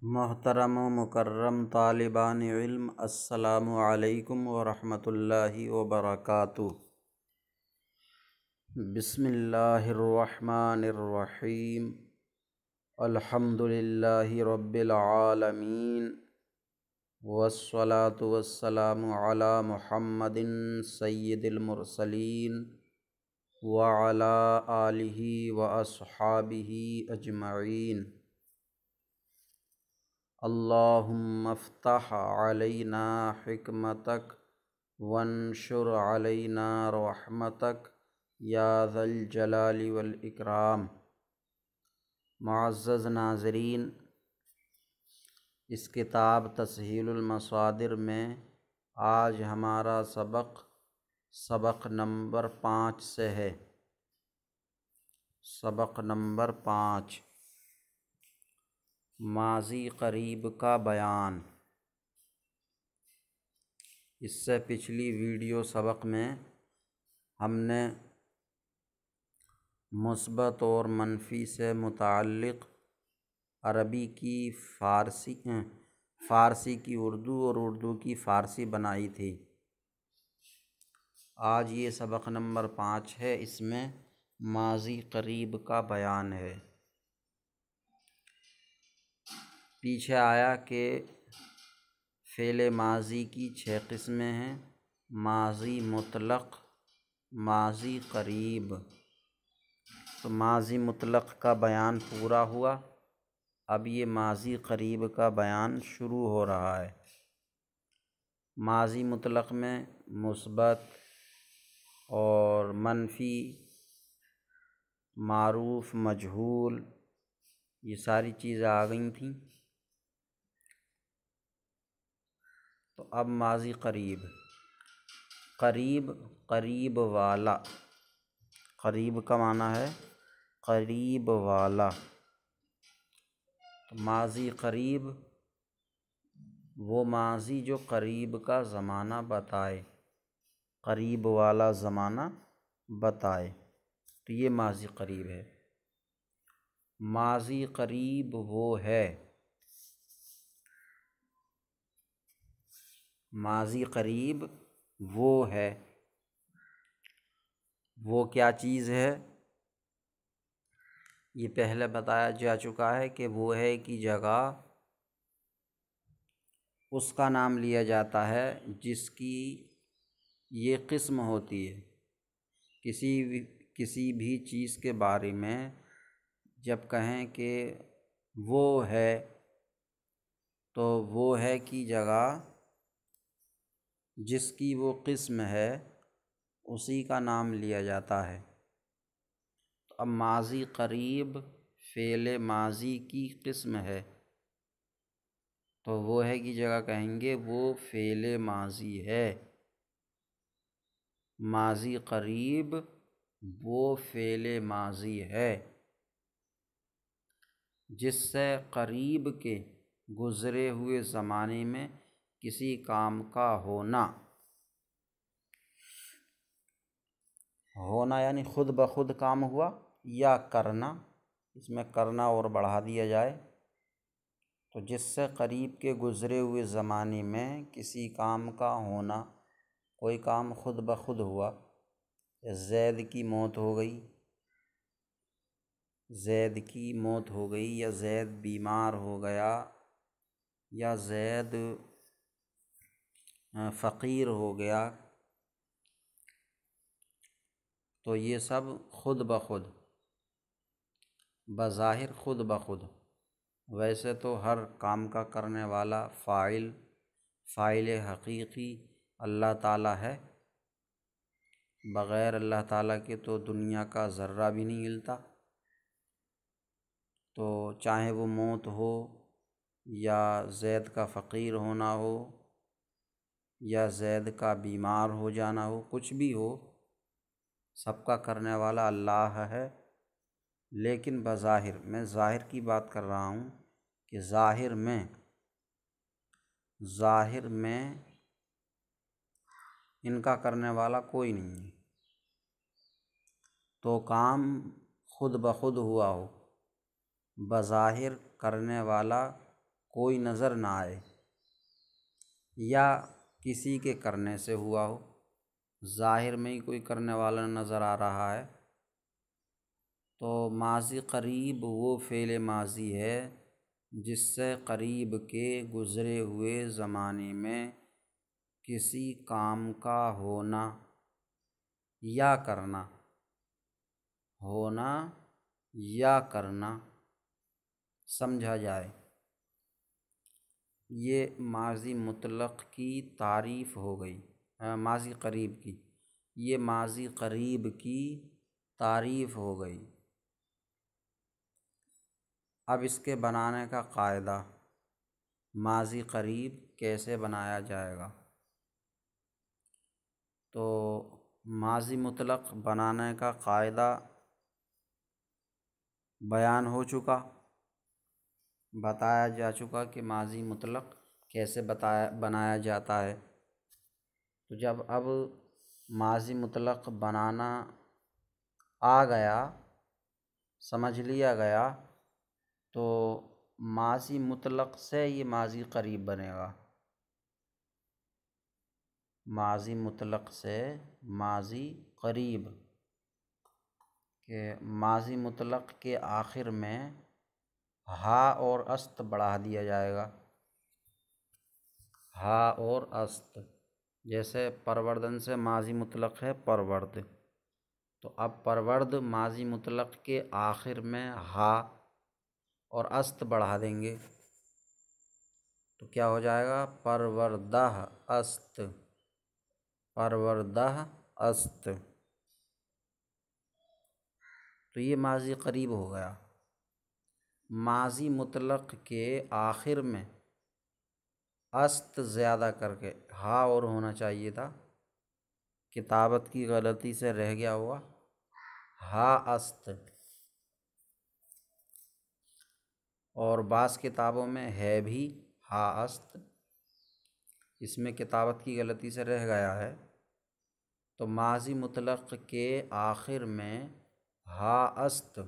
محترم و مکرم طالبان علم، السلام علیکم ورحمۃ اللہ وبرکاتہ۔ بسم اللہ الرحمن الرحیم۔ الحمد للہ رب العالمین، والصلاة والسلام علی محمد سید المرسلین وعلی آلہ واصحابہ اجمعین۔ اللہم افتح علینا حکمتک وانشر علینا رحمتک یا ذا الجلال والاکرام۔ معزز ناظرین، اس کتاب تسہیل المصادر میں آج ہمارا سبق نمبر 5 سے ہے۔ سبق نمبر 5، ماضی قریب کا بیان۔ اس سے پچھلی ویڈیو سبق میں ہم نے مثبت اور منفی سے متعلق عربی کی فارسی کی اردو اور اردو کی فارسی بنائی تھی۔ آج یہ سبق نمبر 5 ہے، اس میں ماضی قریب کا بیان ہے۔ پیچھے آیا کہ فعل ماضی کی 6 قسمیں ہیں: ماضی مطلق، ماضی قریب۔ تو ماضی مطلق کا بیان پورا ہوا، اب یہ ماضی قریب کا بیان شروع ہو رہا ہے۔ ماضی مطلق میں مثبت اور منفی، معروف، مجہول، یہ ساری چیزیں آ گئی تھیں۔ تو اب ماضی قریب، قریب والا۔ قریب کا معنی ہے قریب والا۔ ماضی قریب وہ ماضی جو قریب کا زمانہ بتائے، قریب والا زمانہ بتائے، تو یہ ماضی قریب ہے۔ ماضی قریب وہ ہے، ماضی قریب وہ ہے، وہ کیا چیز ہے؟ یہ پہلے بتایا جا چکا ہے کہ وہ ہے کی جگہ اس کا نام لیا جاتا ہے جس کی یہ قسم ہوتی ہے۔ کسی بھی چیز کے بارے میں جب کہیں کہ وہ ہے، تو وہ ہے کی جگہ جس کی وہ قسم ہے اسی کا نام لیا جاتا ہے۔ تو اب ماضی قریب فعل ماضی کی قسم ہے، تو وہ ہے کی جگہ کہیں گے وہ فعل ماضی ہے۔ ماضی قریب وہ فعل ماضی ہے جس سے قریب کے گزرے ہوئے زمانے میں کسی کام کا ہونا یعنی خود بخود کام ہوا، یا کرنا، اس میں کرنا اور بڑھا دیا جائے، تو جس سے قریب کے گزرے ہوئے زمانے میں کسی کام کا ہونا، کوئی کام خود بخود ہوا، زید کی موت ہو گئی، یا زید بیمار ہو گیا، یا زید فقیر ہو گیا، تو یہ سب خود بخود، بظاہر خود بخود۔ ویسے تو ہر کام کا کرنے والا فاعل حقیقی اللہ تعالیٰ ہے، بغیر اللہ تعالیٰ کے تو دنیا کا ذرہ بھی نہیں ہلتا۔ تو چاہے وہ موت ہو، یا زید کا فقیر ہونا ہو، یا زید کا بیمار ہو جانا ہو، کچھ بھی ہو، سب کا کرنے والا اللہ ہے۔ لیکن بظاہر، میں ظاہر کی بات کر رہا ہوں کہ ظاہر میں ان کا کرنے والا کوئی نہیں ہے۔ تو کام خود بخود ہوا ہو، بظاہر کرنے والا کوئی نظر نہ آئے یا کسی کے کرنے سے ہوا ہو، ظاہر میں ہی کوئی کرنے والا نظر آ رہا ہے، تو ماضی قریب وہ فعل ماضی ہے جس سے قریب کے گزرے ہوئے زمانے میں کسی کام کا ہونا یا کرنا، ہونا یا کرنا سمجھا جائے۔ یہ ماضی مطلق کی تعریف ہو گئی، ماضی قریب کی، یہ ماضی قریب کی تعریف ہو گئی۔ اب اس کے بنانے کا قاعدہ، ماضی قریب کیسے بنایا جائے گا؟ تو ماضی مطلق بنانے کا قاعدہ بیان ہو چکا، بتایا جا چکا کہ ماضی مطلق کیسے بنایا جاتا ہے۔ تو جب اب ماضی مطلق بنانا آ گیا، سمجھ لیا گیا، تو ماضی مطلق سے یہ ماضی قریب بنے گا، ماضی مطلق سے ماضی قریب، کہ ماضی مطلق کے آخر میں ہا اور است بڑھا دیا جائے گا، ہا اور است، جیسے پروردن سے ماضی مطلق ہے پرورد، تو اب پرورد ماضی مطلق کے آخر میں ہا اور است بڑھا دیں گے تو کیا ہو جائے گا؟ پروردہ است، پروردہ است، تو یہ ماضی قریب ہو گیا۔ ماضی مطلق کے آخر میں است زیادہ کر کے ہا اور ہونا چاہیے تھا، کتابت کی غلطی سے رہ گیا ہوا، ہا است، اور بعض کتابوں میں ہے بھی ہا است، اس میں کتابت کی غلطی سے رہ گیا ہے۔ تو ماضی مطلق کے آخر میں ہا است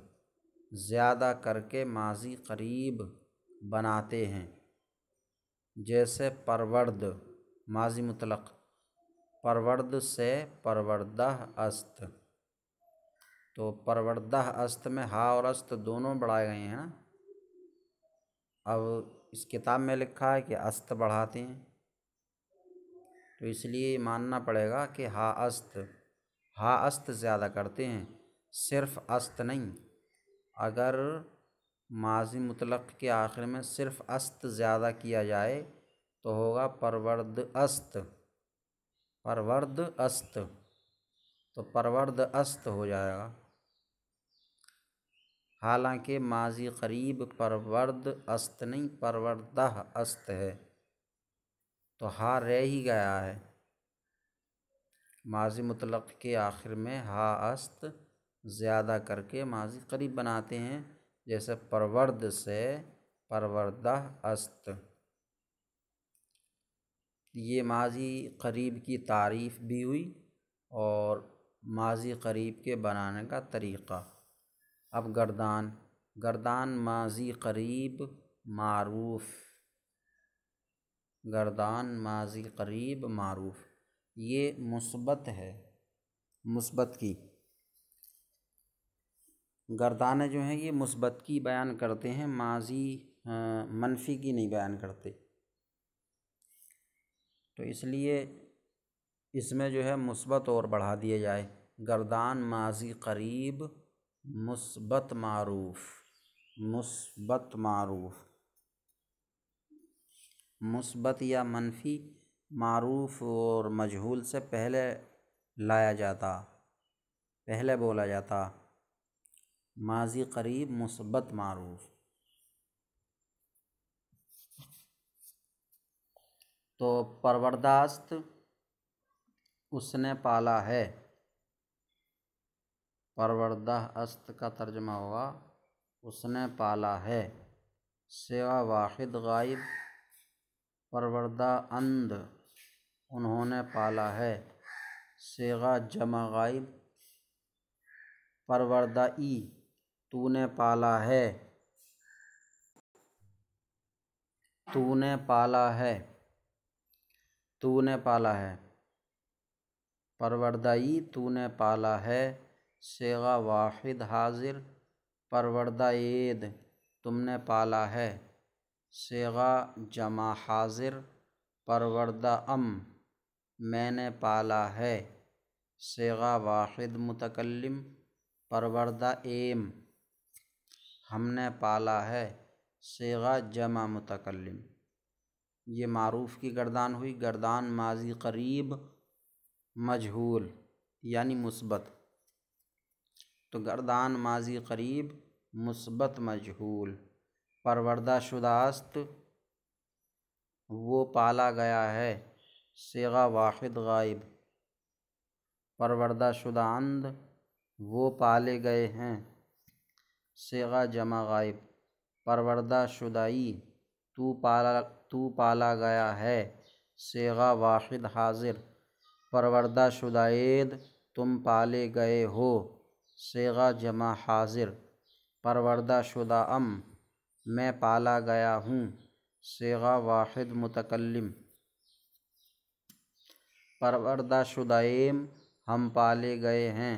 زیادہ کر کے ماضی قریب بناتے ہیں، جیسے پرورد، ماضی مطلق پرورد سے پروردہ است، تو پروردہ است میں ہا اور است دونوں بڑھائے گئے ہیں نا۔ اب اس کتاب میں لکھا ہے کہ است بڑھاتے ہیں، تو اس لیے ماننا پڑے گا کہ ہا است زیادہ کرتے ہیں، صرف است نہیں۔ اگر ماضی مطلق کے آخر میں صرف است زیادہ کیا جائے تو ہوگا پرورد است، پرورد است، تو پرورد است ہو جائے گا، حالانکہ ماضی قریب پرورد است نہیں پروردہ است ہے، تو ہا رہ ہی گیا ہے، ماضی مطلق کے آخر میں ہا است زیادہ کر کے ماضی قریب بناتے ہیں، جیسے پرورد سے پروردہ است۔ یہ ماضی قریب کی تعریف بھی ہوئی اور ماضی قریب کے بنانے کا طریقہ۔ اب گردان ماضی قریب معروف، گردان ماضی قریب معروف، یہ مثبت ہے، مثبت کی گردانیں جو ہیں یہ مثبت کی بیان کرتے ہیں، ماضی منفی کی نہیں بیان کرتے، تو اس لیے اس میں جو ہے مثبت اور بڑھا دیا جائے، گردان ماضی قریب مثبت معروف، مثبت معروف، مثبت یا منفی معروف اور مجہول سے پہلے لایا جاتا، پہلے بولا جاتا، ماضی قریب مثبت معروف۔ تو پرورداست اس نے پالا ہے، پروردہ است کا ترجمہ ہوگا اس نے پالا ہے، صیغہ واحد غائب، پروردہ اند انہوں نے پالا ہے، صیغہ جمع غائب، پروردہ ای تو نے پالا ہے، تو نے پالا ہے، تو نے پالا ہے، پروردائی تو نے پالا ہے، صیغہ واحد حاضر، پروردہ عید تم نے پالا ہے، صیغہ جمع حاضر، پروردہ میں نے پالا ہے، صیغہ واحد متکلم، پروردہ ہم نے پالا ہے، صیغہ جمع متکلم۔ یہ معروف کی گردان ہوئی، گردان ماضی قریب مجہول یعنی مثبت، تو گردان ماضی قریب مثبت مجہول، پروردہ شدہ است وہ پالا گیا ہے، صیغہ واحد غائب، پروردہ شدہ اند وہ پالے گئے ہیں، صیغہ جمع غائب، پروردہ شدائی تو پالا گیا ہے، صیغہ واحد حاضر، پروردہ شدہ عید تم پالے گئے ہو، صیغہ جمع حاضر، پروردہ شدہ میں پالا گیا ہوں، صیغہ واحد متکلم، پروردہ شدہ ہم پالے گئے ہیں،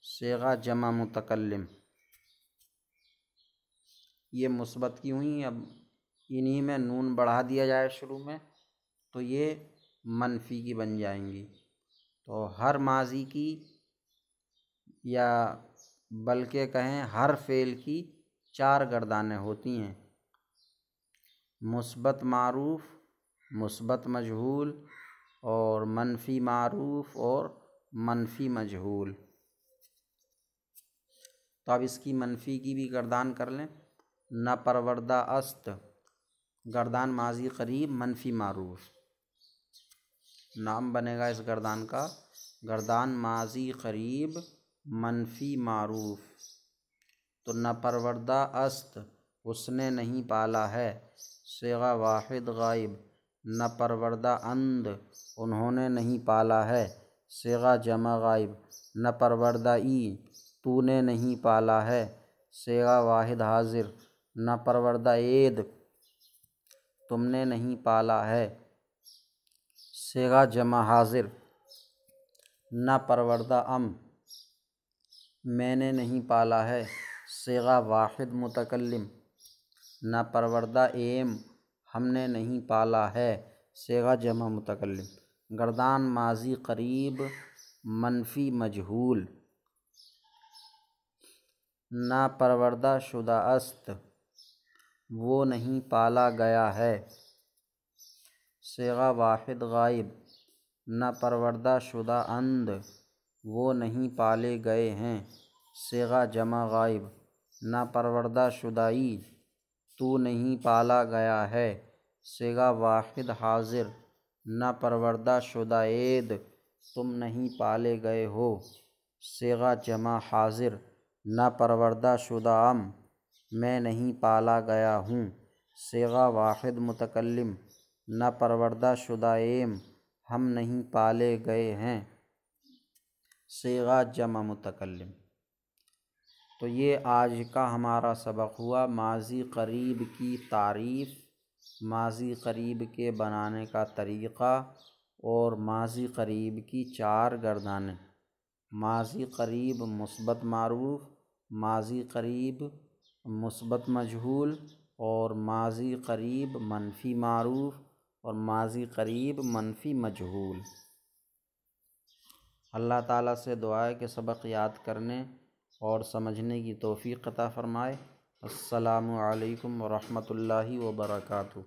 صیغہ جمع متکلم۔ یہ مثبت کی ہوئیں، اب انہی میں نون بڑھا دیا جائے شروع میں تو یہ منفی کی بن جائیں گی۔ تو ہر ماضی کی یا بلکہ کہیں ہر فعل کی 4 گردانیں ہوتی ہیں، مثبت معروف، مثبت مجہول اور منفی معروف اور منفی مجہول۔ تو اب اس کی منفی کی بھی گردان کر لیں، نہ پروردہ است گردان ماضی قریب منفی معروف، نام بنے گا اس گردان کا گردان ماضی قریب منفی معروف، تو نہ پروردہ است اس نے نہیں پالا ہے، صیغہ واحد غائب، نہ پروردہ اند انہوں نے نہیں پالا ہے، صیغہ جمع غائب، نہ پروردہ تو نے نہیں پالا ہے، صیغہ واحد حاضر، نہ پروردہ عید تم نے نہیں پالا ہے، صیغہ جمع حاضر، نہ پروردہ میں نے نہیں پالا ہے، صیغہ واحد متکلم، نہ پروردہ ہم نے نہیں پالا ہے، صیغہ جمع متکلم۔ گردان ماضی قریب منفی مجہول، نہ پروردہ شدہ است وہ نہیں پالا گیا ہے، صیغہ واحد غائب، نہ پروردہ شدہ اند وہ نہیں پالے گئے ہیں، صیغہ جمع غائب، نہ پروردہ شدائی تو نہیں پالا گیا ہے، صیغہ واحد حاضر، نہ پروردہ شدہ عید تم نہیں پالے گئے ہو، صیغہ جمع حاضر، نہ پروردہ شدہ میں نہیں پالا گیا ہوں، صیغہ واحد متکلم، نہ پروردہ شدہ ہم نہیں پالے گئے ہیں، صیغہ جمع متکلم۔ تو یہ آج کا ہمارا سبق ہوا ماضی قریب کی تعریف، ماضی قریب کے بنانے کا طریقہ اور ماضی قریب کی 4 گردانیں، ماضی قریب مثبت معروف، ماضی قریب مثبت مجہول اور ماضی قریب منفی معروف اور ماضی قریب منفی مجہول۔ اللہ تعالیٰ سے دعا ہے کہ سبق یاد کرنے اور سمجھنے کی توفیق عطا فرمائے۔ السلام علیکم ورحمۃ اللہ وبرکاتہ۔